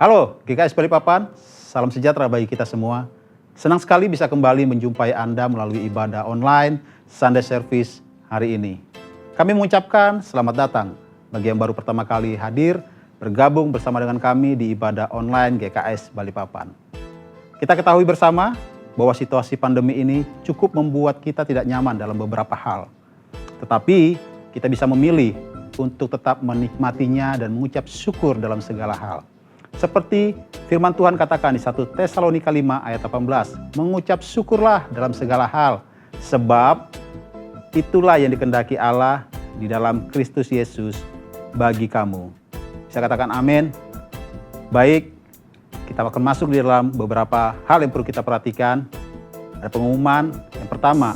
Halo GKS Balikpapan, salam sejahtera bagi kita semua. Senang sekali bisa kembali menjumpai Anda melalui ibadah online Sunday Service hari ini. Kami mengucapkan selamat datang bagi yang baru pertama kali hadir bergabung bersama dengan kami di ibadah online GKS Balikpapan. Kita ketahui bersama bahwa situasi pandemi ini cukup membuat kita tidak nyaman dalam beberapa hal. Tetapi kita bisa memilih untuk tetap menikmatinya dan mengucap syukur dalam segala hal. Seperti firman Tuhan katakan di 1 Tesalonika 5 ayat 18, mengucap syukurlah dalam segala hal, sebab itulah yang dikehendaki Allah di dalam Kristus Yesus bagi kamu. Bisa katakan amin? Baik, kita akan masuk di dalam beberapa hal yang perlu kita perhatikan. Ada pengumuman. Yang pertama,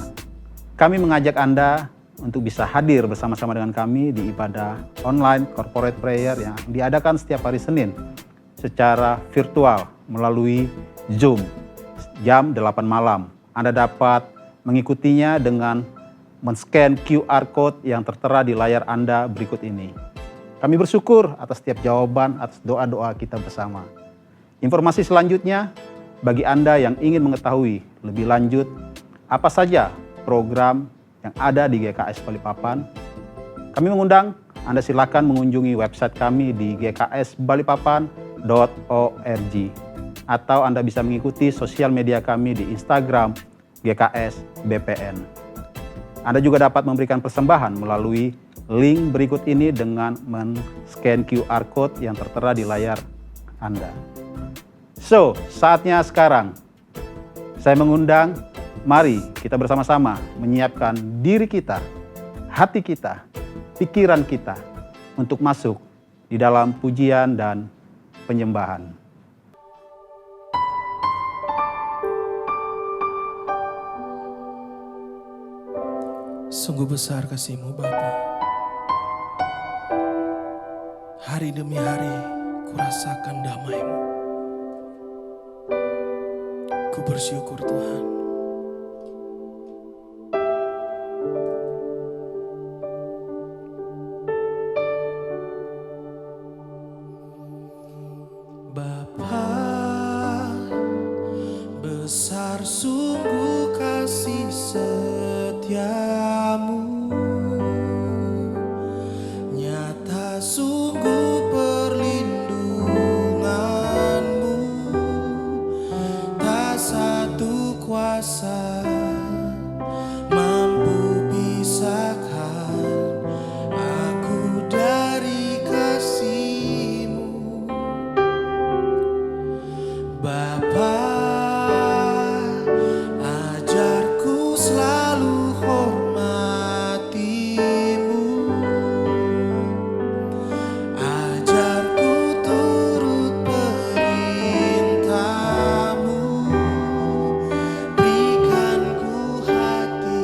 kami mengajak Anda untuk bisa hadir bersama-sama dengan kami di ibadah online corporate prayer yang diadakan setiap hari Senin secara virtual melalui Zoom jam 8 malam. Anda dapat mengikutinya dengan men-scan QR Code yang tertera di layar Anda berikut ini. Kami bersyukur atas setiap jawaban, atas doa-doa kita bersama. Informasi selanjutnya, bagi Anda yang ingin mengetahui lebih lanjut apa saja program yang ada di GKS Balikpapan, kami mengundang Anda silakan mengunjungi website kami di gksbalikpapan.org atau Anda bisa mengikuti sosial media kami di Instagram GKS BPN. Anda juga dapat memberikan persembahan melalui link berikut ini dengan men-scan QR Code yang tertera di layar Anda. So, saatnya sekarang saya mengundang, mari kita bersama-sama menyiapkan diri kita, hati kita, pikiran kita untuk masuk di dalam pujian dan penyembahan. Sungguh besar kasih-Mu Bapa. Hari demi hari ku rasakan damai-Mu. Ku bersyukur Tuhan. Bapa, besar sungguh kasih setia-Mu, nyata sungguh perlindungan-Mu, tak satu kuasa mampu pisahkan aku dari kasih-Mu. Bapa, ajarku selalu hormati-Mu, ajarku turut perintah-Mu, berikan ku hati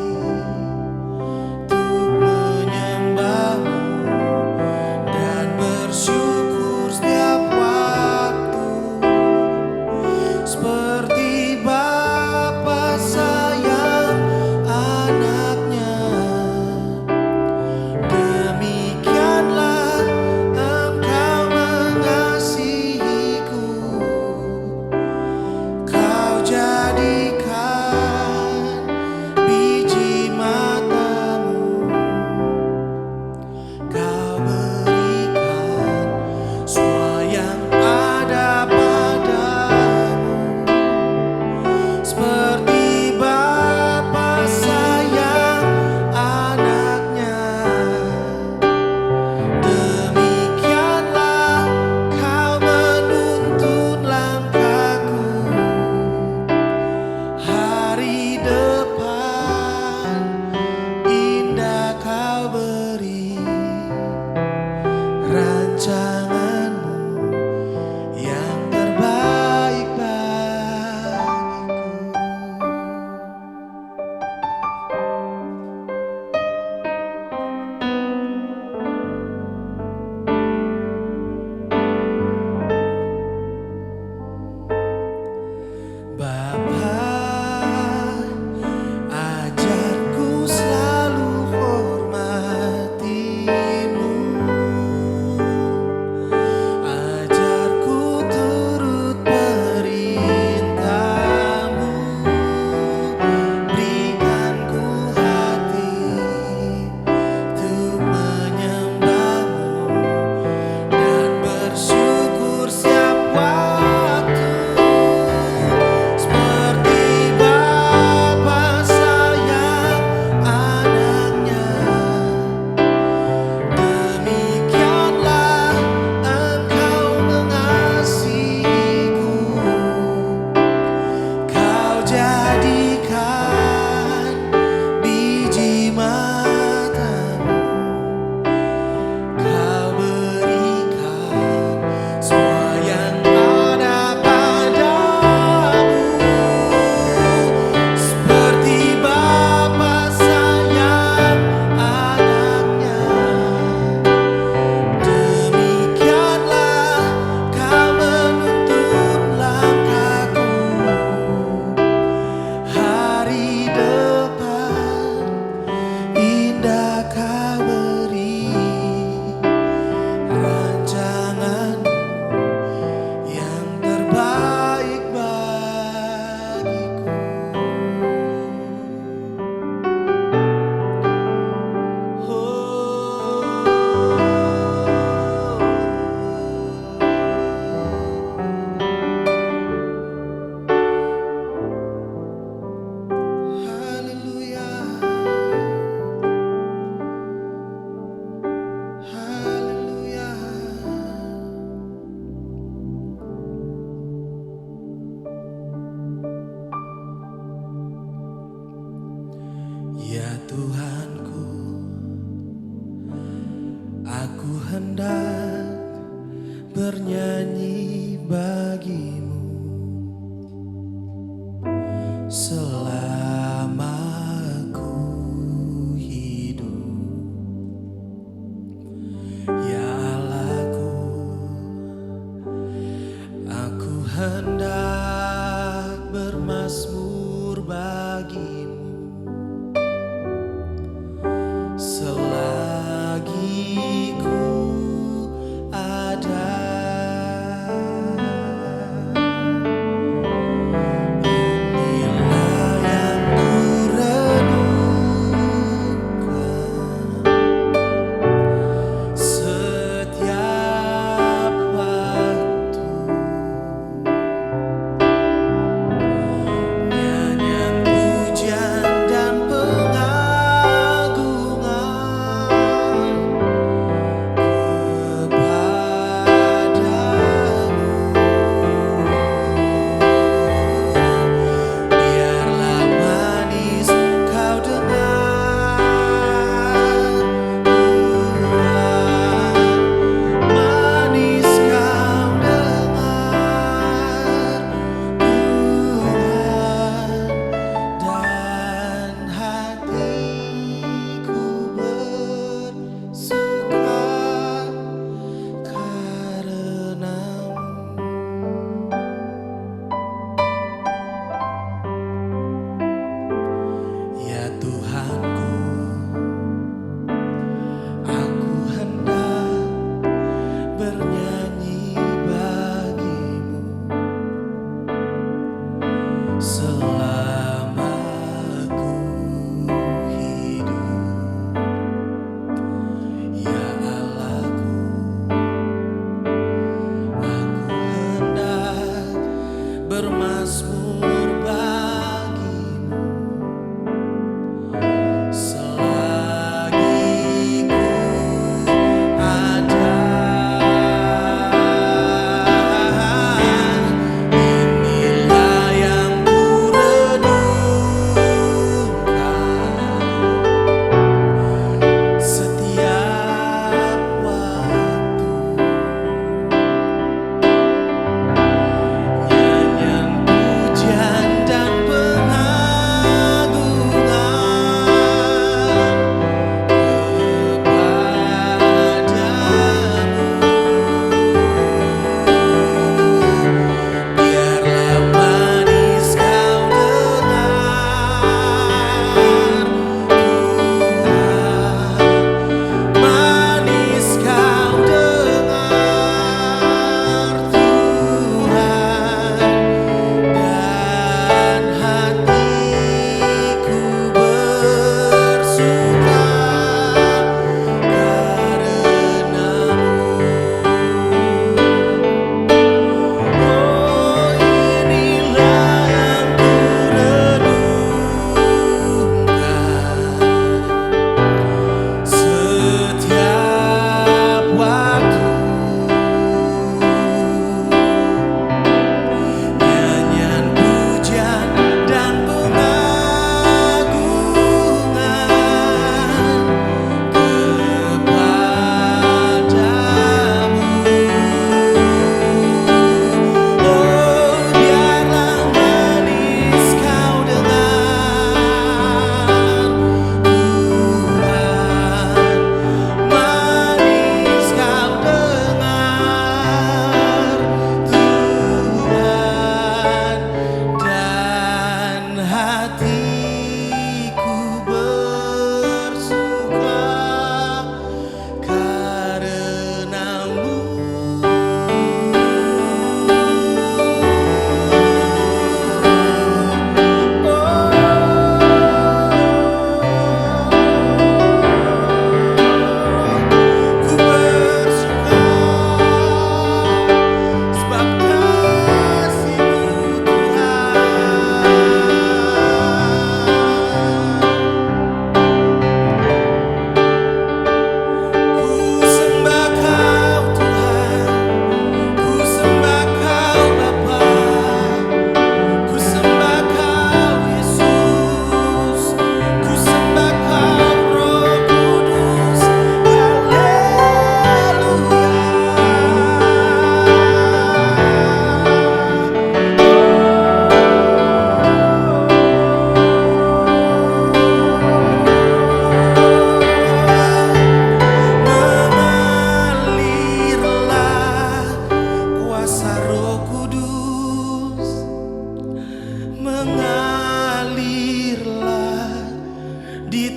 Tuhanku, aku hendak bernyanyi bagimu selama aku hidup. Ya Allahku, aku hendak bermazmur bagimu selagi ku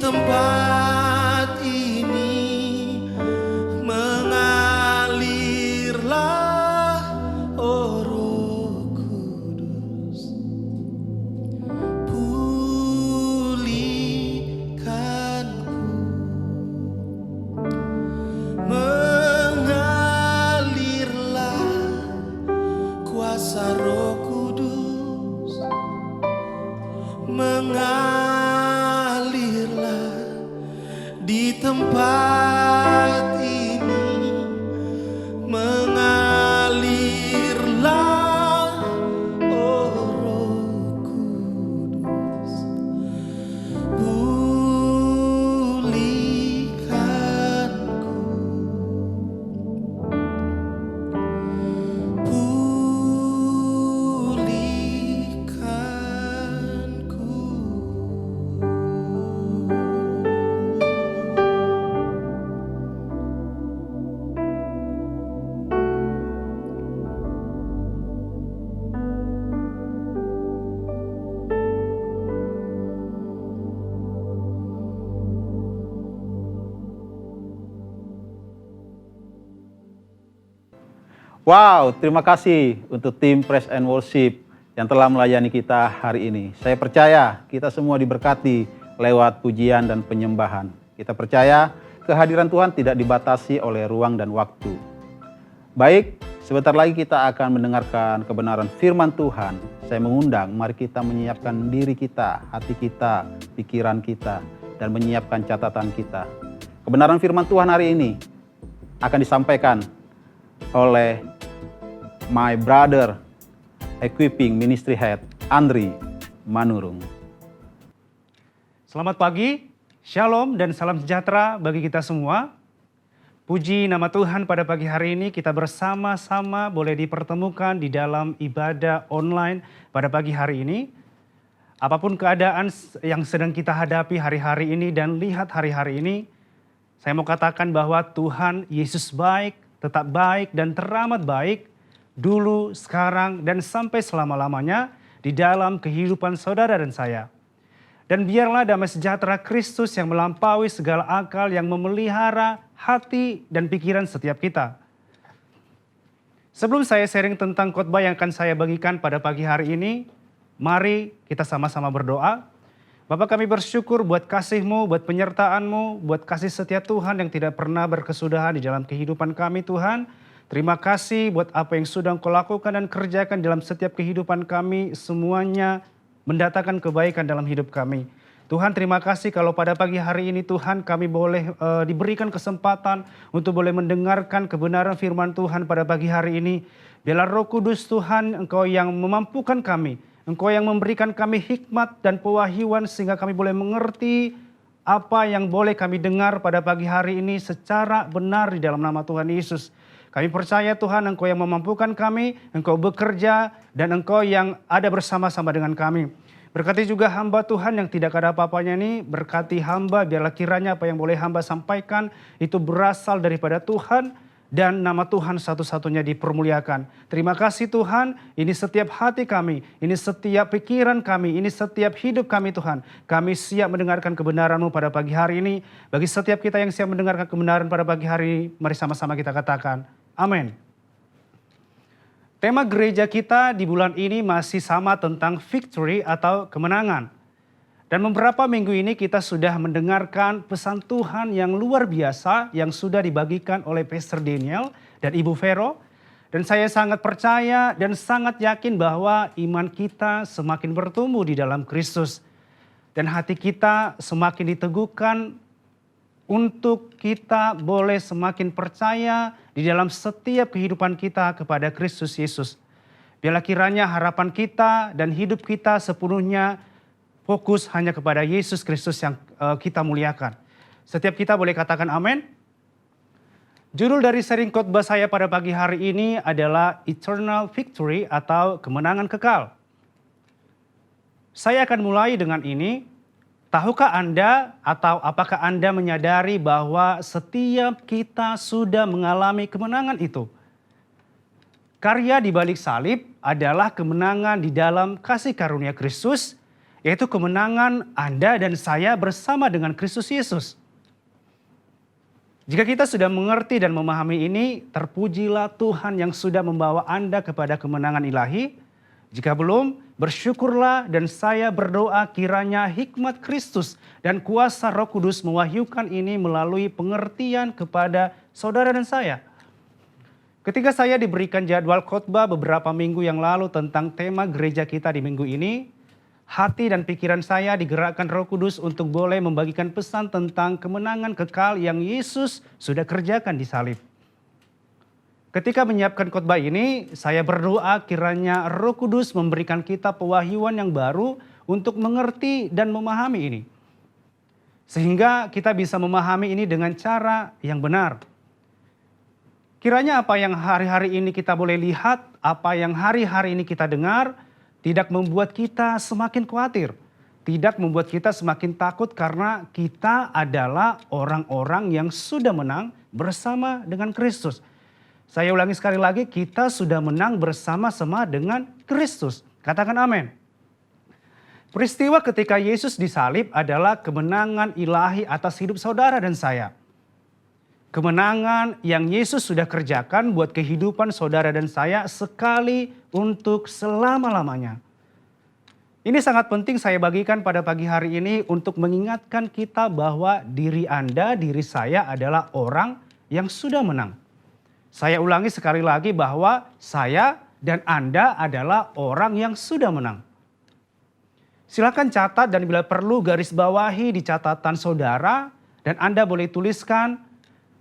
tempat ini mengalirlah, oh Roh Kudus, pulihkanku. Mengalirlah kuasa Roh Kudus, mengalirlah di tempat ini, mengalirlah, oh Roh Kudus, pulihkanku, Wow, terima kasih untuk tim Praise and Worship yang telah melayani kita hari ini. Saya percaya kita semua diberkati lewat pujian dan penyembahan. Kita percaya kehadiran Tuhan tidak dibatasi oleh ruang dan waktu. Baik, sebentar lagi kita akan mendengarkan kebenaran firman Tuhan. Saya mengundang, mari kita menyiapkan diri kita, hati kita, pikiran kita, dan menyiapkan catatan kita. Kebenaran firman Tuhan hari ini akan disampaikan oleh my brother Equipping Ministry Head Andri Manurung. Selamat pagi, shalom dan salam sejahtera bagi kita semua. Puji nama Tuhan, pada pagi hari ini kita bersama-sama boleh dipertemukan di dalam ibadah online pada pagi hari ini. Apapun keadaan yang sedang kita hadapi hari-hari ini dan lihat hari-hari ini, saya mau katakan bahwa Tuhan Yesus baik, tetap baik dan teramat baik dulu, sekarang, dan sampai selama-lamanya di dalam kehidupan saudara dan saya. Dan biarlah damai sejahtera Kristus yang melampaui segala akal yang memelihara hati dan pikiran setiap kita. Sebelum saya sharing tentang khotbah yang akan saya bagikan pada pagi hari ini, mari kita sama-sama berdoa. Bapak, kami bersyukur buat kasih-Mu, buat penyertaan-Mu, buat kasih setia Tuhan yang tidak pernah berkesudahan di dalam kehidupan kami Tuhan. Terima kasih buat apa yang sudah Engkau lakukan dan kerjakan dalam setiap kehidupan kami, semuanya mendatangkan kebaikan dalam hidup kami. Tuhan, terima kasih kalau pada pagi hari ini Tuhan kami boleh diberikan kesempatan untuk boleh mendengarkan kebenaran firman Tuhan pada pagi hari ini. Biarlah Roh Kudus Tuhan, Engkau yang memampukan kami, Engkau yang memberikan kami hikmat dan pewahyuan sehingga kami boleh mengerti apa yang boleh kami dengar pada pagi hari ini secara benar di dalam nama Tuhan Yesus. Kami percaya Tuhan, Engkau yang memampukan kami, Engkau bekerja dan Engkau yang ada bersama-sama dengan kami. Berkati juga hamba Tuhan yang tidak ada apa-apanya ini, berkati hamba, biarlah kiranya apa yang boleh hamba sampaikan itu berasal daripada Tuhan dan nama Tuhan satu-satunya dipermuliakan. Terima kasih Tuhan, ini setiap hati kami, ini setiap pikiran kami, ini setiap hidup kami Tuhan. Kami siap mendengarkan kebenaran-Mu pada pagi hari ini. Bagi setiap kita yang siap mendengarkan kebenaran pada pagi hari ini, mari sama-sama kita katakan, amin. Tema gereja kita di bulan ini masih sama tentang victory atau kemenangan. Dan beberapa minggu ini kita sudah mendengarkan pesan Tuhan yang luar biasa yang sudah dibagikan oleh Pastor Daniel dan Ibu Vero. Dan saya sangat percaya dan sangat yakin bahwa iman kita semakin bertumbuh di dalam Kristus. Dan hati kita semakin diteguhkan untuk kita boleh semakin percaya di dalam setiap kehidupan kita kepada Kristus Yesus. Biarlah kiranya harapan kita dan hidup kita sepenuhnya fokus hanya kepada Yesus Kristus yang kita muliakan. Setiap kita boleh katakan amin. Judul dari sharing khotbah saya pada pagi hari ini adalah Eternal Victory atau kemenangan kekal. Saya akan mulai dengan ini. Tahukah Anda atau apakah Anda menyadari bahwa setiap kita sudah mengalami kemenangan itu? Karya di balik salib adalah kemenangan di dalam kasih karunia Kristus yaitu kemenangan Anda dan saya bersama dengan Kristus Yesus. Jika kita sudah mengerti dan memahami ini, terpujilah Tuhan yang sudah membawa Anda kepada kemenangan ilahi. Jika belum, bersyukurlah dan saya berdoa kiranya hikmat Kristus dan kuasa Roh Kudus mewahyukan ini melalui pengertian kepada saudara dan saya. Ketika saya diberikan jadwal khotbah beberapa minggu yang lalu tentang tema gereja kita di minggu ini, hati dan pikiran saya digerakkan Roh Kudus untuk boleh membagikan pesan tentang kemenangan kekal yang Yesus sudah kerjakan di salib. Ketika menyiapkan khotbah ini, saya berdoa kiranya Roh Kudus memberikan kita pewahyuan yang baru untuk mengerti dan memahami ini. Sehingga kita bisa memahami ini dengan cara yang benar. Kiranya apa yang hari-hari ini kita boleh lihat, apa yang hari-hari ini kita dengar, tidak membuat kita semakin khawatir. Tidak membuat kita semakin takut karena kita adalah orang-orang yang sudah menang bersama dengan Kristus. Saya ulangi sekali lagi, kita sudah menang bersama-sama dengan Kristus. Katakan amin. Peristiwa ketika Yesus disalib adalah kemenangan ilahi atas hidup saudara dan saya. Kemenangan yang Yesus sudah kerjakan buat kehidupan saudara dan saya sekali untuk selama-lamanya. Ini sangat penting saya bagikan pada pagi hari ini untuk mengingatkan kita bahwa diri Anda, diri saya adalah orang yang sudah menang. Saya ulangi sekali lagi bahwa saya dan Anda adalah orang yang sudah menang. Silakan catat dan bila perlu garis bawahi di catatan saudara dan Anda boleh tuliskan,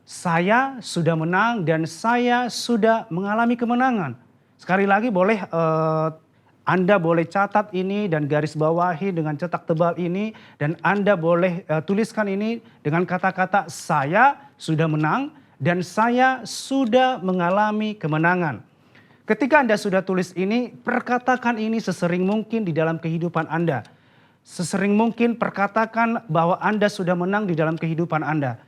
saya sudah menang dan saya sudah mengalami kemenangan. Sekali lagi boleh Anda boleh catat ini dan garis bawahi dengan cetak tebal ini dan Anda boleh tuliskan ini dengan kata-kata saya sudah menang dan saya sudah mengalami kemenangan. Ketika Anda sudah tulis ini, perkatakan ini sesering mungkin di dalam kehidupan Anda. Sesering mungkin perkatakan bahwa Anda sudah menang di dalam kehidupan Anda.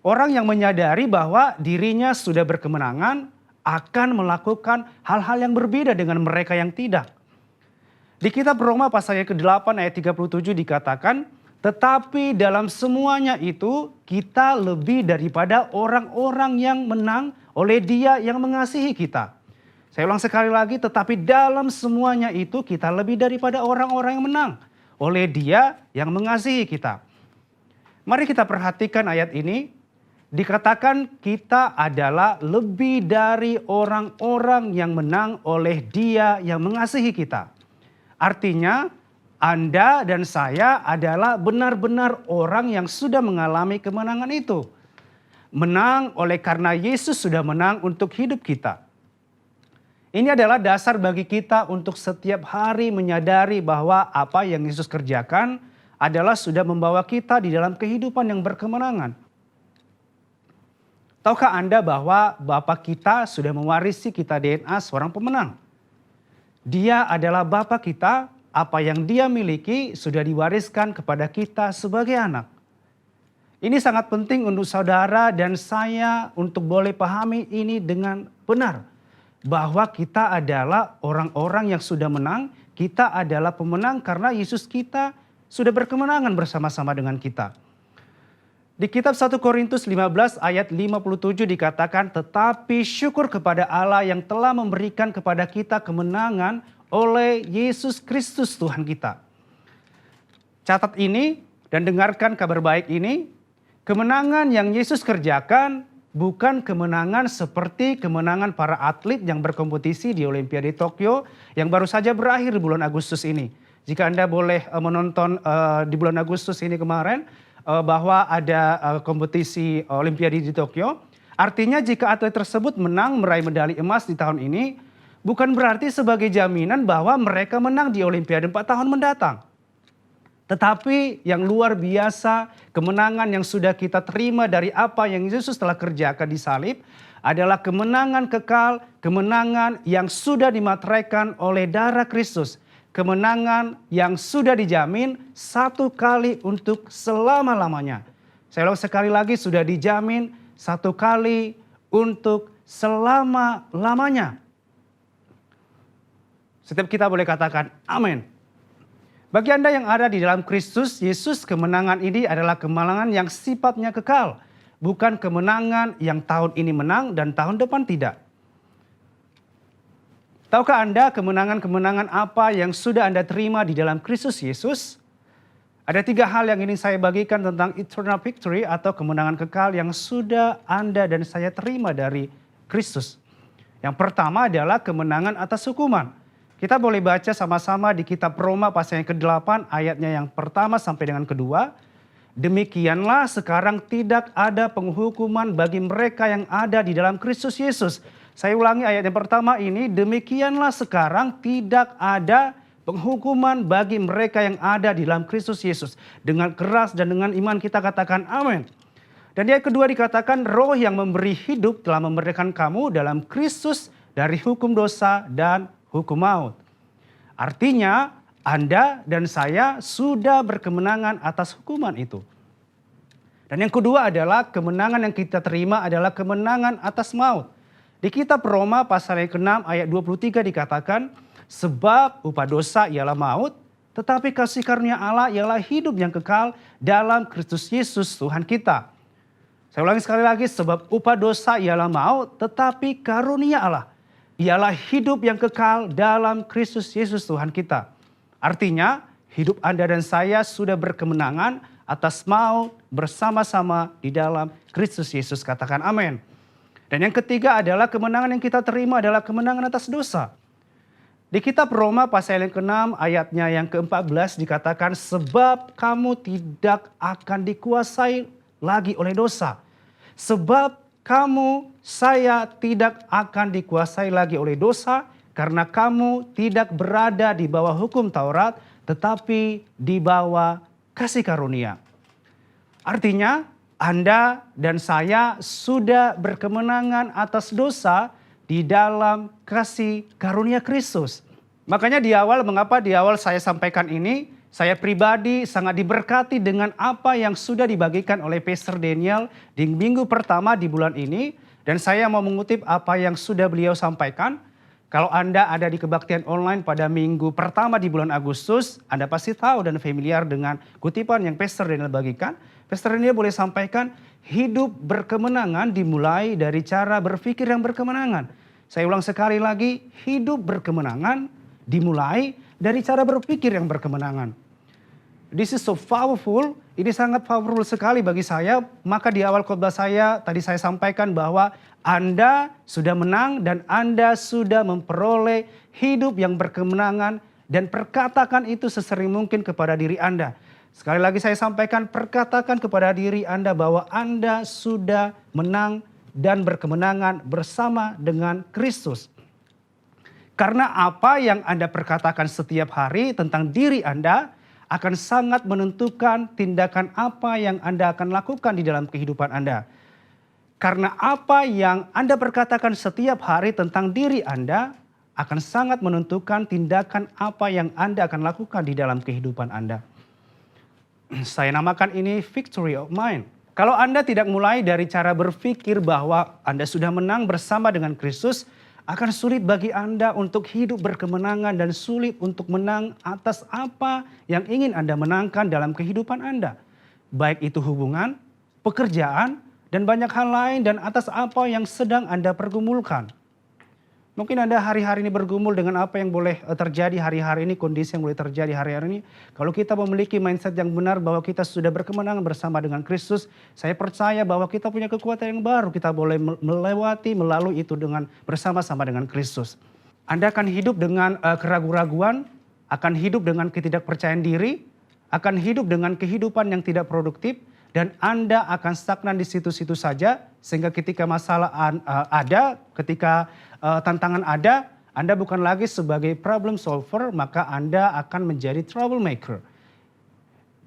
Orang yang menyadari bahwa dirinya sudah berkemenangan akan melakukan hal-hal yang berbeda dengan mereka yang tidak. Di kitab Roma pasal yang ke-8 ayat 37 dikatakan, tetapi dalam semuanya itu kita lebih daripada orang-orang yang menang oleh Dia yang mengasihi kita. Saya ulang sekali lagi, tetapi dalam semuanya itu kita lebih daripada orang-orang yang menang oleh Dia yang mengasihi kita. Mari kita perhatikan ayat ini. Dikatakan kita adalah lebih dari orang-orang yang menang oleh Dia yang mengasihi kita. Artinya Anda dan saya adalah benar-benar orang yang sudah mengalami kemenangan itu. Menang oleh karena Yesus sudah menang untuk hidup kita. Ini adalah dasar bagi kita untuk setiap hari menyadari bahwa apa yang Yesus kerjakan adalah sudah membawa kita di dalam kehidupan yang berkemenangan. Tahukah Anda bahwa Bapa kita sudah mewarisi kita DNA seorang pemenang? Dia adalah Bapa kita, apa yang Dia miliki sudah diwariskan kepada kita sebagai anak. Ini sangat penting untuk saudara dan saya untuk boleh pahami ini dengan benar. Bahwa kita adalah orang-orang yang sudah menang, kita adalah pemenang karena Yesus kita sudah berkemenangan bersama-sama dengan kita. Di kitab 1 Korintus 15 ayat 57 dikatakan, tetapi syukur kepada Allah yang telah memberikan kepada kita kemenangan oleh Yesus Kristus Tuhan kita. Catat ini dan dengarkan kabar baik ini, kemenangan yang Yesus kerjakan bukan kemenangan seperti kemenangan para atlet yang berkompetisi di Olimpiade Tokyo yang baru saja berakhir di bulan Agustus ini. Jika Anda boleh menonton di bulan Agustus ini kemarin, bahwa ada kompetisi Olimpiade di Tokyo. Artinya jika atlet tersebut menang meraih medali emas di tahun ini, bukan berarti sebagai jaminan bahwa mereka menang di Olimpiade 4 tahun mendatang. Tetapi yang luar biasa, kemenangan yang sudah kita terima dari apa yang Yesus telah kerjakan di salib adalah kemenangan kekal, kemenangan yang sudah dimateraikan oleh darah Kristus. Kemenangan yang sudah dijamin satu kali untuk selama-lamanya. Saya ulang sekali lagi, sudah dijamin satu kali untuk selama-lamanya. Setiap kita boleh katakan amin. Bagi Anda yang ada di dalam Kristus Yesus, kemenangan ini adalah kemenangan yang sifatnya kekal. Bukan kemenangan yang tahun ini menang dan tahun depan tidak. Tahukah Anda kemenangan-kemenangan apa yang sudah Anda terima di dalam Kristus Yesus? Ada 3 hal yang ingin saya bagikan tentang eternal victory atau kemenangan kekal yang sudah Anda dan saya terima dari Kristus. Yang pertama adalah kemenangan atas hukuman. Kita boleh baca sama-sama di kitab Roma pasal yang ke-8 ayatnya yang pertama sampai dengan kedua. Demikianlah sekarang tidak ada penghukuman bagi mereka yang ada di dalam Kristus Yesus. Saya ulangi ayat yang pertama ini, demikianlah sekarang tidak ada penghukuman bagi mereka yang ada di dalam Kristus Yesus. Dengan keras dan dengan iman kita katakan amin. Dan yang kedua dikatakan roh yang memberi hidup telah memberikan kamu dalam Kristus dari hukum dosa dan hukum maut. Artinya Anda dan saya sudah berkemenangan atas hukuman itu. Dan yang kedua adalah kemenangan yang kita terima adalah kemenangan atas maut. Di kitab Roma pasal yang ke-6 ayat 23 dikatakan, sebab upah dosa ialah maut, tetapi kasih karunia Allah ialah hidup yang kekal dalam Kristus Yesus Tuhan kita. Saya ulangi sekali lagi, sebab upah dosa ialah maut, tetapi karunia Allah ialah hidup yang kekal dalam Kristus Yesus Tuhan kita. Artinya, hidup Anda dan saya sudah berkemenangan atas maut bersama-sama di dalam Kristus Yesus. Katakan amin. Dan yang ketiga adalah kemenangan yang kita terima adalah kemenangan atas dosa. Di kitab Roma pasal yang ke-6 ayatnya yang ke-14 dikatakan, sebab kamu tidak akan dikuasai lagi oleh dosa. Sebab kamu, saya tidak akan dikuasai lagi oleh dosa karena kamu tidak berada di bawah hukum Taurat tetapi di bawah kasih karunia. Artinya Anda dan saya sudah berkemenangan atas dosa di dalam kasih karunia Kristus. Makanya mengapa di awal saya sampaikan ini, saya pribadi sangat diberkati dengan apa yang sudah dibagikan oleh Pastor Daniel di minggu pertama di bulan ini. Dan saya mau mengutip apa yang sudah beliau sampaikan. Kalau Anda ada di kebaktian online pada minggu pertama di bulan Agustus, Anda pasti tahu dan familiar dengan kutipan yang Pastor Daniel bagikan. Pastor Daniel boleh sampaikan, hidup berkemenangan dimulai dari cara berpikir yang berkemenangan. Saya ulang sekali lagi, hidup berkemenangan dimulai dari cara berpikir yang berkemenangan. This is so powerful, ini sangat powerful sekali bagi saya. Maka di awal khotbah saya, tadi saya sampaikan bahwa Anda sudah menang dan Anda sudah memperoleh hidup yang berkemenangan. Dan perkatakan itu sesering mungkin kepada diri Anda. Sekali lagi saya sampaikan, perkatakan kepada diri Anda bahwa Anda sudah menang dan berkemenangan bersama dengan Kristus. Karena apa yang Anda perkatakan setiap hari tentang diri Anda akan sangat menentukan tindakan apa yang Anda akan lakukan di dalam kehidupan Anda. Karena apa yang Anda perkatakan setiap hari tentang diri Anda akan sangat menentukan tindakan apa yang Anda akan lakukan di dalam kehidupan Anda. Saya namakan ini victory of mind. Kalau Anda tidak mulai dari cara berpikir bahwa Anda sudah menang bersama dengan Kristus, akan sulit bagi Anda untuk hidup berkemenangan dan sulit untuk menang atas apa yang ingin Anda menangkan dalam kehidupan Anda. Baik itu hubungan, pekerjaan, dan banyak hal lain dan atas apa yang sedang Anda pergumulkan. Mungkin Anda hari-hari ini bergumul dengan apa yang boleh terjadi hari-hari ini, kondisi yang boleh terjadi hari-hari ini. Kalau kita memiliki mindset yang benar bahwa kita sudah berkemenangan bersama dengan Kristus, saya percaya bahwa kita punya kekuatan yang baru. Kita boleh melalui itu dengan bersama-sama dengan Kristus. Anda akan hidup dengan keraguan-raguan, akan hidup dengan ketidakpercayaan diri, akan hidup dengan kehidupan yang tidak produktif, dan Anda akan stagnan di situ-situ saja, sehingga ketika masalah ada, ketika tantangan ada, Anda bukan lagi sebagai problem solver, maka Anda akan menjadi troublemaker.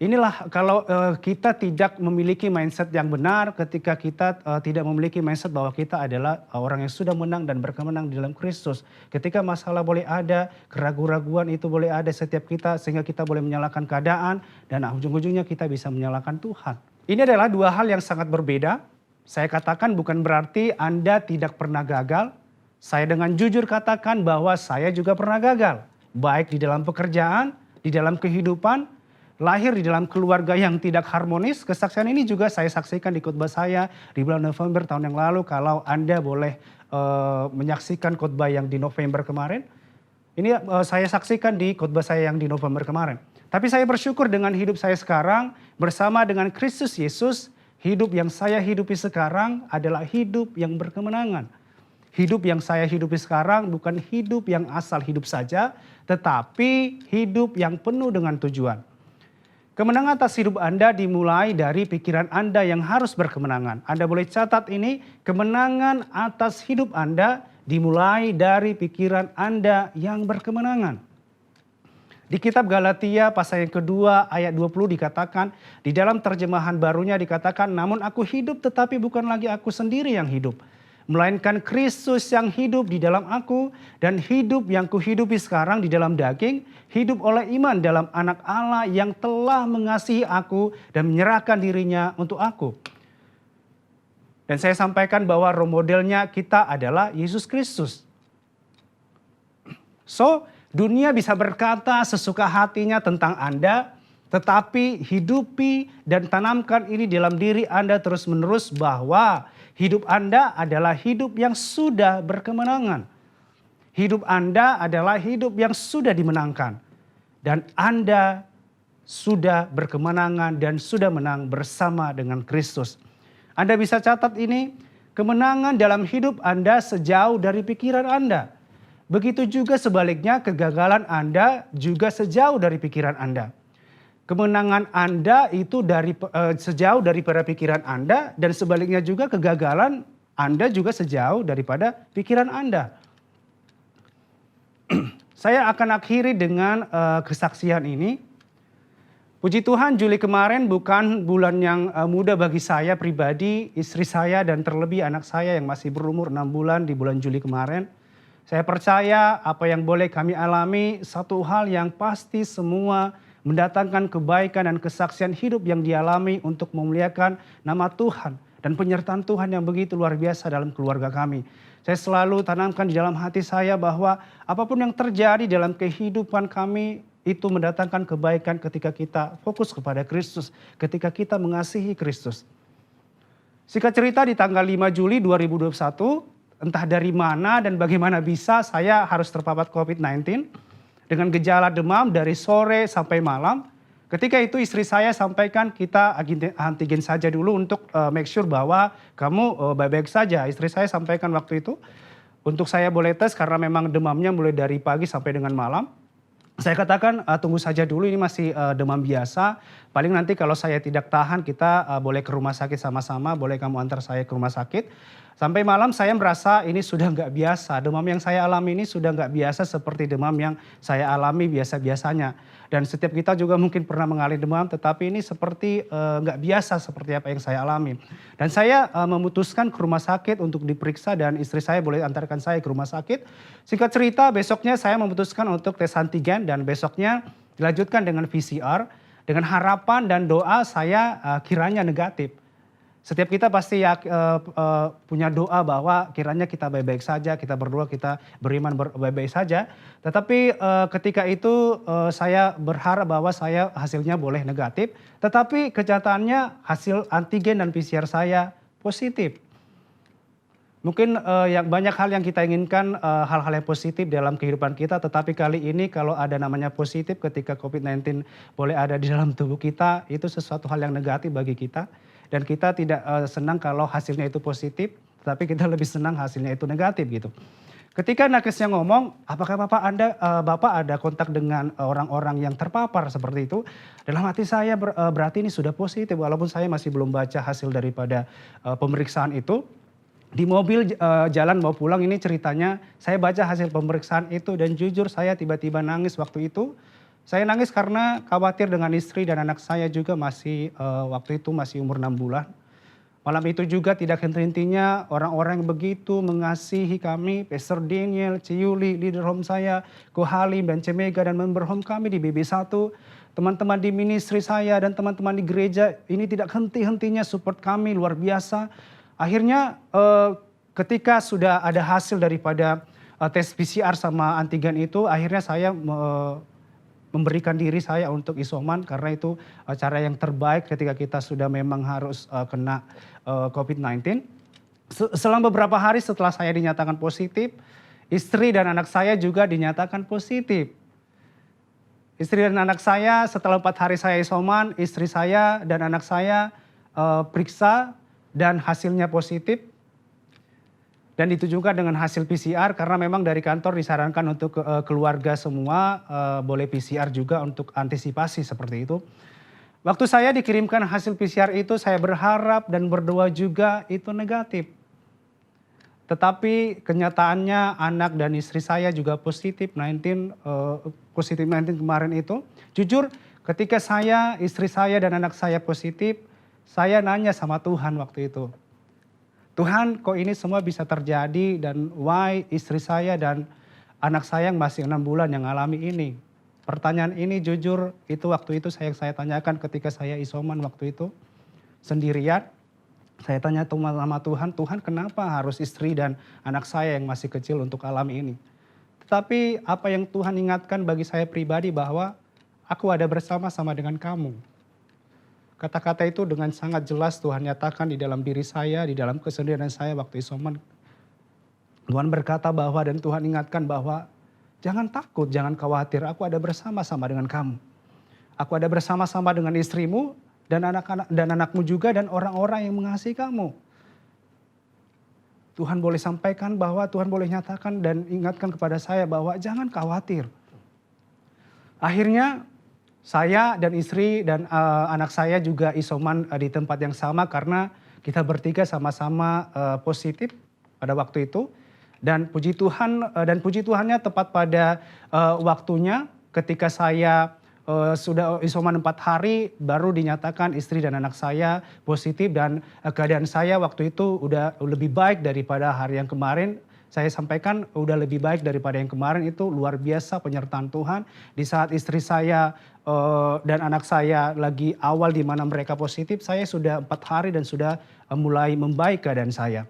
Inilah kalau kita tidak memiliki mindset yang benar, ketika kita tidak memiliki mindset bahwa kita adalah orang yang sudah menang dan berkemenang di dalam Kristus. Ketika masalah boleh ada, keraguan-raguan itu boleh ada setiap kita, sehingga kita boleh menyalahkan keadaan, dan ujung-ujungnya kita bisa menyalahkan Tuhan. Ini adalah dua hal yang sangat berbeda. Saya katakan bukan berarti Anda tidak pernah gagal. Saya dengan jujur katakan bahwa saya juga pernah gagal. Baik di dalam pekerjaan di dalam kehidupan, lahir di dalam keluarga yang tidak harmonis. Kesaksian ini juga saya saksikan di khotbah saya di bulan November tahun yang lalu. Kalau Anda boleh menyaksikan khotbah yang di November kemarin, ini saya saksikan di khotbah saya yang di November kemarin. Tapi saya bersyukur dengan hidup saya sekarang bersama dengan Kristus Yesus. Hidup yang saya hidupi sekarang adalah hidup yang berkemenangan. Hidup yang saya hidupi sekarang bukan hidup yang asal hidup saja, tetapi hidup yang penuh dengan tujuan. Kemenangan atas hidup Anda dimulai dari pikiran Anda yang harus berkemenangan. Anda boleh catat ini, kemenangan atas hidup Anda dimulai dari pikiran Anda yang berkemenangan. Di kitab Galatia pasal yang kedua ayat 20 dikatakan, di dalam terjemahan barunya dikatakan, namun aku hidup tetapi bukan lagi aku sendiri yang hidup, melainkan Kristus yang hidup di dalam aku, dan hidup yang kuhidupi sekarang di dalam daging, hidup oleh iman dalam anak Allah yang telah mengasihi aku dan menyerahkan dirinya untuk aku. Dan saya sampaikan bahwa role modelnya kita adalah Yesus Kristus. So, dunia bisa berkata sesuka hatinya tentang Anda, tetapi hidupi dan tanamkan ini dalam diri Anda terus-menerus bahwa hidup Anda adalah hidup yang sudah berkemenangan. Hidup Anda adalah hidup yang sudah dimenangkan. Dan Anda sudah berkemenangan dan sudah menang bersama dengan Kristus. Anda bisa catat ini, kemenangan dalam hidup Anda sejauh dari pikiran Anda. Begitu juga sebaliknya, kegagalan Anda juga sejauh dari pikiran Anda. Kemenangan Anda itu sejauh daripada pikiran Anda, dan sebaliknya juga kegagalan Anda juga sejauh daripada pikiran Anda. Saya akan akhiri dengan kesaksian ini. Puji Tuhan, Juli kemarin bukan bulan yang mudah bagi saya pribadi, istri saya dan terlebih anak saya yang masih berumur 6 bulan di bulan Juli kemarin. Saya percaya apa yang boleh kami alami, satu hal yang pasti semua mendatangkan kebaikan dan kesaksian hidup yang dialami untuk memuliakan nama Tuhan dan penyertaan Tuhan yang begitu luar biasa dalam keluarga kami. Saya selalu tanamkan di dalam hati saya bahwa apapun yang terjadi dalam kehidupan kami itu mendatangkan kebaikan ketika kita fokus kepada Kristus, ketika kita mengasihi Kristus. Singkat cerita, di tanggal 5 Juli 2021, entah dari mana dan bagaimana bisa saya harus terpapar COVID-19 dengan gejala demam dari sore sampai malam. Ketika itu istri saya sampaikan kita antigen saja dulu untuk make sure bahwa kamu baik-baik saja. Istri saya sampaikan waktu itu untuk saya boleh tes karena memang demamnya mulai dari pagi sampai dengan malam. Saya katakan tunggu saja dulu, ini masih demam biasa. Paling nanti kalau saya tidak tahan kita boleh ke rumah sakit sama-sama, boleh kamu antar saya ke rumah sakit. Sampai malam saya merasa ini sudah nggak biasa. Demam yang saya alami ini sudah nggak biasa seperti demam yang saya alami biasa-biasanya. Dan setiap kita juga mungkin pernah mengalami demam, tetapi ini seperti nggak biasa seperti apa yang saya alami. Dan saya memutuskan ke rumah sakit untuk diperiksa dan istri saya boleh antarkan saya ke rumah sakit. Singkat cerita, besoknya saya memutuskan untuk tes antigen dan besoknya dilanjutkan dengan PCR. Dengan harapan dan doa saya kiranya negatif. Setiap kita pasti punya doa bahwa kiranya kita baik-baik saja, kita berdoa, kita beriman baik-baik saja. Tetapi ketika itu saya berharap bahwa hasilnya boleh negatif. Tetapi kenyataannya hasil antigen dan PCR saya positif. Mungkin yang banyak hal yang kita inginkan hal-hal yang positif dalam kehidupan kita. Tetapi kali ini kalau ada namanya positif ketika COVID-19 boleh ada di dalam tubuh kita, itu sesuatu hal yang negatif bagi kita. Dan kita tidak senang kalau hasilnya itu positif, tapi kita lebih senang hasilnya itu negatif gitu. Ketika nakesnya ngomong, apakah Bapak ada kontak dengan orang-orang yang terpapar seperti itu? Dalam hati saya berarti ini sudah positif, walaupun saya masih belum baca hasil daripada pemeriksaan itu. Di mobil jalan mau pulang ini ceritanya, saya baca hasil pemeriksaan itu dan jujur saya tiba-tiba nangis waktu itu. Saya nangis karena khawatir dengan istri dan anak saya juga masih waktu itu masih umur 6 bulan. Malam itu juga tidak henti-hentinya orang-orang yang begitu mengasihi kami, Pastor Daniel, Ciuli, leader home saya, Ko Halim dan Cemega dan member home kami di BB1. Teman-teman di ministry saya dan teman-teman di gereja ini tidak henti-hentinya support kami luar biasa. Akhirnya ketika sudah ada hasil daripada tes PCR sama antigen itu, akhirnya saya memberikan diri saya untuk isoman karena itu cara yang terbaik ketika kita sudah memang harus kena COVID-19. Selang beberapa hari setelah saya dinyatakan positif, istri dan anak saya juga dinyatakan positif. Istri dan anak saya setelah 4 hari saya isoman, istri saya dan anak saya periksa dan hasilnya positif. Dan itu juga dengan hasil PCR karena memang dari kantor disarankan untuk keluarga semua boleh PCR juga untuk antisipasi seperti itu. Waktu saya dikirimkan hasil PCR itu saya berharap dan berdoa juga itu negatif. Tetapi kenyataannya anak dan istri saya juga positif 19 kemarin itu. Jujur ketika saya, istri saya dan anak saya positif, saya nanya sama Tuhan waktu itu. Tuhan, kok ini semua bisa terjadi dan why istri saya dan anak saya yang masih 6 bulan yang alami ini. Pertanyaan ini jujur itu waktu itu saya tanyakan ketika saya isoman waktu itu sendirian. Saya tanya sama Tuhan, Tuhan kenapa harus istri dan anak saya yang masih kecil untuk alami ini. Tetapi apa yang Tuhan ingatkan bagi saya pribadi bahwa aku ada bersama-sama dengan kamu. Kata-kata itu dengan sangat jelas Tuhan nyatakan di dalam diri saya, di dalam kesendirian saya waktu isoman. Tuhan berkata bahwa dan Tuhan ingatkan bahwa jangan takut, jangan khawatir, aku ada bersama-sama dengan kamu. Aku ada bersama-sama dengan istrimu dan anak-anak dan anakmu juga dan orang-orang yang mengasihi kamu. Tuhan boleh sampaikan bahwa Tuhan boleh nyatakan dan ingatkan kepada saya bahwa jangan khawatir. Akhirnya saya dan istri dan anak saya juga isoman di tempat yang sama karena kita bertiga sama-sama positif pada waktu itu. Dan puji Tuhannya tepat pada waktunya ketika saya sudah isoman 4 hari baru dinyatakan istri dan anak saya positif dan keadaan saya waktu itu udah lebih baik daripada hari yang kemarin. Saya sampaikan udah lebih baik daripada yang kemarin, itu luar biasa penyertaan Tuhan. Di saat istri saya dan anak saya lagi awal di mana mereka positif, saya sudah 4 hari dan sudah mulai membaik keadaan saya.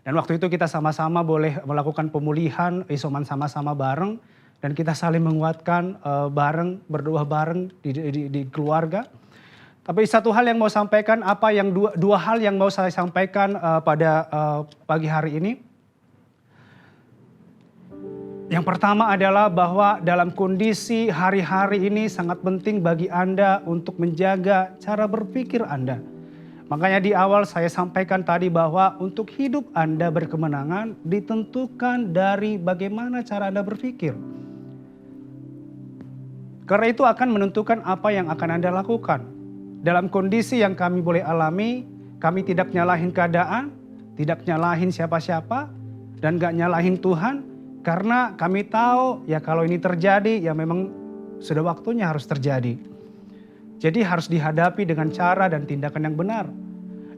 Dan waktu itu kita sama-sama boleh melakukan pemulihan, isoman sama-sama bareng. Dan kita saling menguatkan bareng, berdoa bareng di keluarga. Tapi satu hal yang mau sampaikan, dua hal yang mau saya sampaikan pada pagi hari ini. Yang pertama adalah bahwa dalam kondisi hari-hari ini sangat penting bagi Anda untuk menjaga cara berpikir Anda. Makanya di awal saya sampaikan tadi bahwa untuk hidup Anda berkemenangan ditentukan dari bagaimana cara Anda berpikir. Karena itu akan menentukan apa yang akan Anda lakukan. Dalam kondisi yang kami boleh alami, kami tidak nyalahin keadaan, tidak nyalahin siapa-siapa, dan gak nyalahin Tuhan. Karena kami tahu ya kalau ini terjadi ya memang sudah waktunya harus terjadi. Jadi harus dihadapi dengan cara dan tindakan yang benar.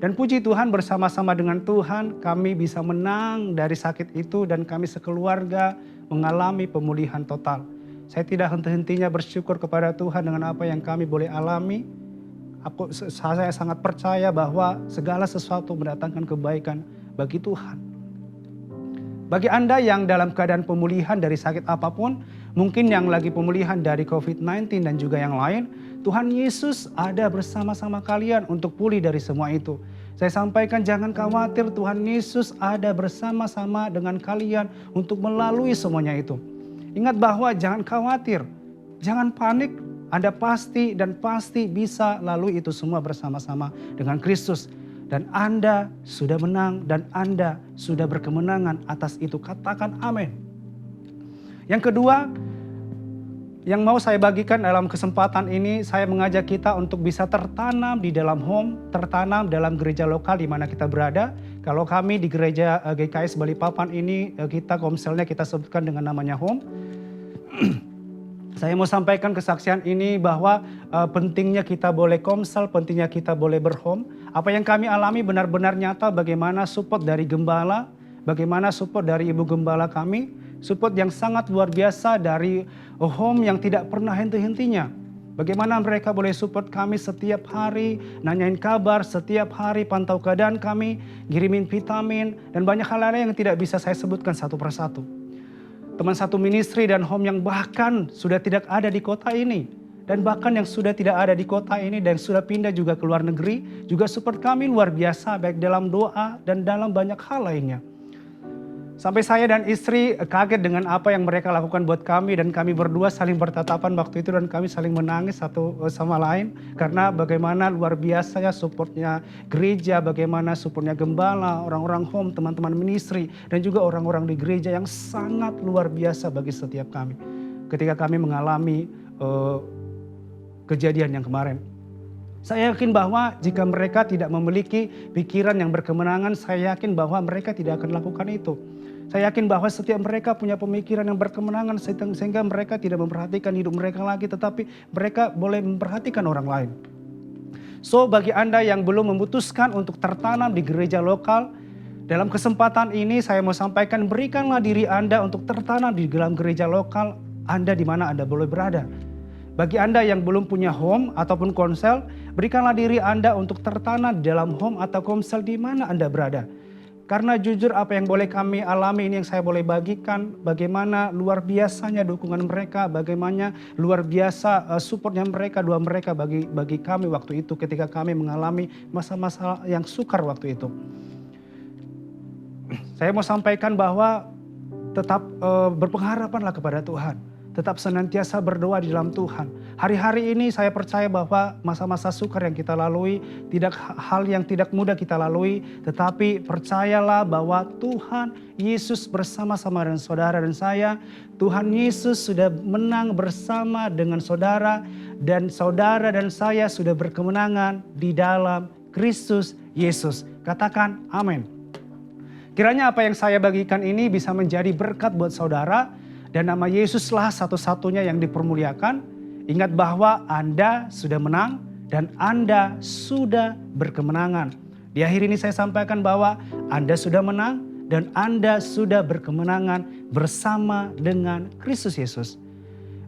Dan puji Tuhan bersama-sama dengan Tuhan kami bisa menang dari sakit itu dan kami sekeluarga mengalami pemulihan total. Saya tidak henti-hentinya bersyukur kepada Tuhan dengan apa yang kami boleh alami. Saya sangat percaya bahwa segala sesuatu mendatangkan kebaikan bagi Tuhan. Bagi Anda yang dalam keadaan pemulihan dari sakit apapun, mungkin yang lagi pemulihan dari COVID-19 dan juga yang lain, Tuhan Yesus ada bersama-sama kalian untuk pulih dari semua itu. Saya sampaikan jangan khawatir, Tuhan Yesus ada bersama-sama dengan kalian untuk melalui semuanya itu. Ingat bahwa jangan khawatir, jangan panik, Anda pasti bisa lalui itu semua bersama-sama dengan Kristus. Dan Anda sudah menang dan Anda sudah berkemenangan atas itu. Katakan amin. Yang kedua, yang mau saya bagikan dalam kesempatan ini, saya mengajak kita untuk bisa tertanam di dalam home, tertanam dalam gereja lokal di mana kita berada. Kalau kami di gereja GKS Balikpapan ini, kita komselnya kita sebutkan dengan namanya home. Saya mau sampaikan kesaksian ini bahwa pentingnya kita boleh komsel, pentingnya kita boleh berhome. Apa yang kami alami benar-benar nyata bagaimana support dari gembala, bagaimana support dari ibu gembala kami, support yang sangat luar biasa dari home yang tidak pernah henti-hentinya. Bagaimana mereka boleh support kami setiap hari, nanyain kabar, setiap hari pantau keadaan kami, kirimin vitamin, dan banyak hal lain yang tidak bisa saya sebutkan satu persatu. teman satu ministry dan home yang bahkan sudah tidak ada di kota ini. Dan bahkan yang sudah tidak ada di kota ini dan sudah pindah juga ke luar negeri, juga support kami luar biasa baik dalam doa dan dalam banyak hal lainnya. Sampai saya dan istri kaget dengan apa yang mereka lakukan buat kami dan kami berdua saling bertatapan waktu itu dan kami saling menangis satu sama lain karena bagaimana luar biasanya supportnya gereja, bagaimana supportnya gembala, orang-orang home, teman-teman ministry dan juga orang-orang di gereja yang sangat luar biasa bagi setiap kami. Ketika kami mengalami kejadian yang kemarin. Saya yakin bahwa jika mereka tidak memiliki pikiran yang berkemenangan, saya yakin bahwa mereka tidak akan lakukan itu. Saya yakin bahwa setiap mereka punya pemikiran yang berkemenangan sehingga mereka tidak memperhatikan hidup mereka lagi, tetapi mereka boleh memperhatikan orang lain. So bagi Anda yang belum memutuskan untuk tertanam di gereja lokal, dalam kesempatan ini saya mau sampaikan, berikanlah diri Anda untuk tertanam di dalam gereja lokal Anda di mana Anda boleh berada. Bagi Anda yang belum punya home ataupun konsel, berikanlah diri Anda untuk tertanam di dalam home atau konsel di mana Anda berada. Karena jujur apa yang boleh kami alami ini yang saya boleh bagikan, bagaimana luar biasanya dukungan mereka, bagaimana luar biasa supportnya mereka, doa mereka bagi kami waktu itu ketika kami mengalami masa-masa yang sukar waktu itu. Saya mau sampaikan bahwa tetap berpengharapanlah kepada Tuhan. Tetap senantiasa berdoa di dalam Tuhan. Hari-hari ini saya percaya bahwa masa-masa sukar yang kita lalui, tidak hal yang tidak mudah kita lalui, tetapi percayalah bahwa Tuhan Yesus bersama-sama dengan saudara dan saya. Tuhan Yesus sudah menang bersama dengan saudara dan saya sudah berkemenangan di dalam Kristus Yesus. Katakan amin. Kiranya apa yang saya bagikan ini bisa menjadi berkat buat saudara. Dan nama Yesuslah satu-satunya yang dipermuliakan. Ingat bahwa Anda sudah menang dan Anda sudah berkemenangan. Di akhir ini saya sampaikan bahwa Anda sudah menang dan Anda sudah berkemenangan bersama dengan Kristus Yesus.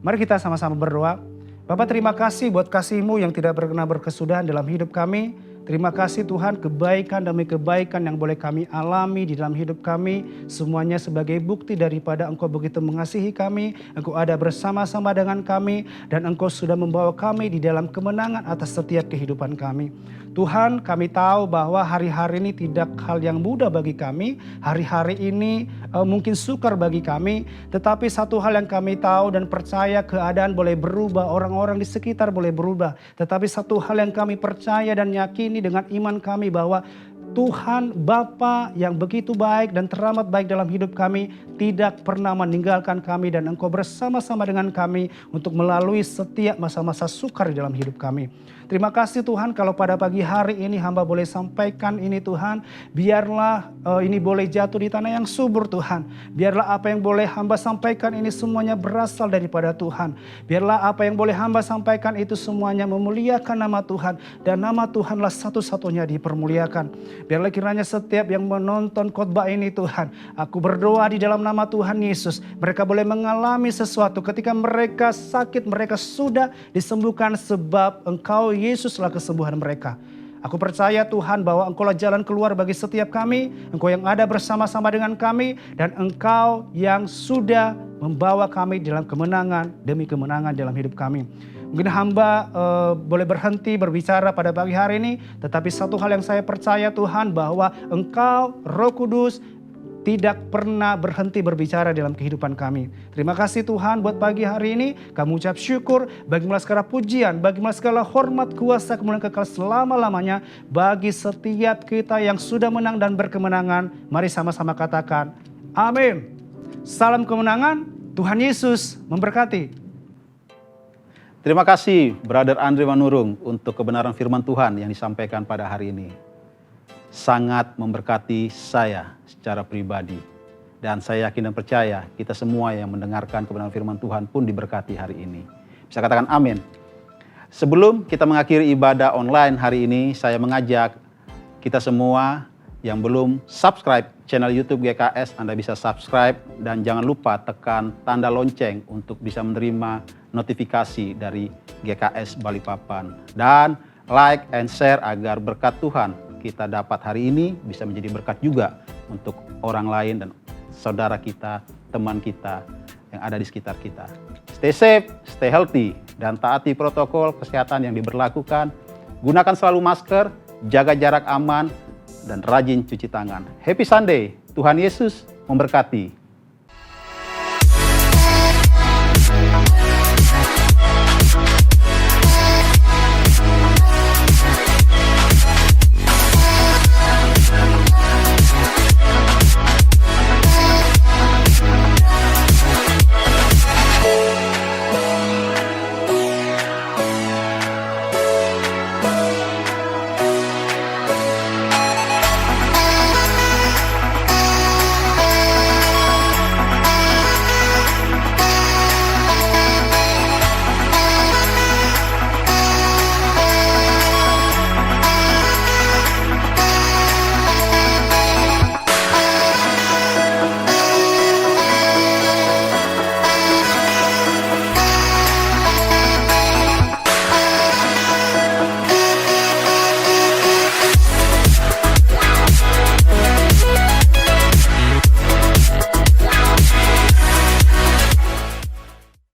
Mari kita sama-sama berdoa. Bapak, terima kasih buat kasih-Mu yang tidak pernah berkesudahan dalam hidup kami. Terima kasih Tuhan, kebaikan demi kebaikan yang boleh kami alami di dalam hidup kami. Semuanya sebagai bukti daripada Engkau begitu mengasihi kami. Engkau ada bersama-sama dengan kami. Dan Engkau sudah membawa kami di dalam kemenangan atas setiap kehidupan kami. Tuhan, kami tahu bahwa hari-hari ini tidak hal yang mudah bagi kami. Hari-hari ini mungkin sukar bagi kami. Tetapi satu hal yang kami tahu dan percaya, keadaan boleh berubah. Orang-orang di sekitar boleh berubah. Tetapi satu hal yang kami percaya dan yakini dengan iman kami bahwa Tuhan Bapa yang begitu baik dan teramat baik dalam hidup kami tidak pernah meninggalkan kami dan Engkau bersama-sama dengan kami untuk melalui setiap masa-masa sukar di dalam hidup kami. Terima kasih Tuhan kalau pada pagi hari ini hamba boleh sampaikan ini Tuhan. Biarlah ini boleh jatuh di tanah yang subur Tuhan. Biarlah apa yang boleh hamba sampaikan ini semuanya berasal daripada Tuhan. Biarlah apa yang boleh hamba sampaikan itu semuanya memuliakan nama Tuhan. Dan nama Tuhanlah satu-satunya dipermuliakan. Biarlah kiranya setiap yang menonton khotbah ini Tuhan. Aku berdoa di dalam nama Tuhan Yesus. Mereka boleh mengalami sesuatu ketika mereka sakit. Mereka sudah disembuhkan sebab Engkau Yesuslah kesembuhan mereka. Aku percaya Tuhan bahwa Engkaulah jalan keluar bagi setiap kami. Engkau yang ada bersama-sama dengan kami. Dan Engkau yang sudah membawa kami dalam kemenangan demi kemenangan dalam hidup kami. Mungkin hamba boleh berhenti berbicara pada pagi hari ini. Tetapi satu hal yang saya percaya Tuhan bahwa Engkau Roh Kudus tidak pernah berhenti berbicara dalam kehidupan kami. Terima kasih Tuhan buat pagi hari ini. Kami ucap syukur, bagimu segala pujian, bagimu segala hormat, kuasa, kemuliaan kekal selama-lamanya. Bagi setiap kita yang sudah menang dan berkemenangan, mari sama-sama katakan, amin. Salam kemenangan, Tuhan Yesus memberkati. Terima kasih Brother Andre Manurung untuk kebenaran firman Tuhan yang disampaikan pada hari ini. Sangat memberkati saya secara pribadi. Dan saya yakin dan percaya kita semua yang mendengarkan kebenaran firman Tuhan pun diberkati hari ini. Bisa katakan amin. Sebelum kita mengakhiri ibadah online hari ini, saya mengajak kita semua yang belum subscribe channel YouTube GKS, Anda bisa subscribe dan jangan lupa tekan tanda lonceng untuk bisa menerima notifikasi dari GKS Balikpapan. Dan like and share agar berkat Tuhan kita dapat hari ini bisa menjadi berkat juga untuk orang lain dan saudara kita, teman kita yang ada di sekitar kita. Stay safe, stay healthy, dan taati protokol kesehatan yang diberlakukan. Gunakan selalu masker, jaga jarak aman, dan rajin cuci tangan. Happy Sunday, Tuhan Yesus memberkati.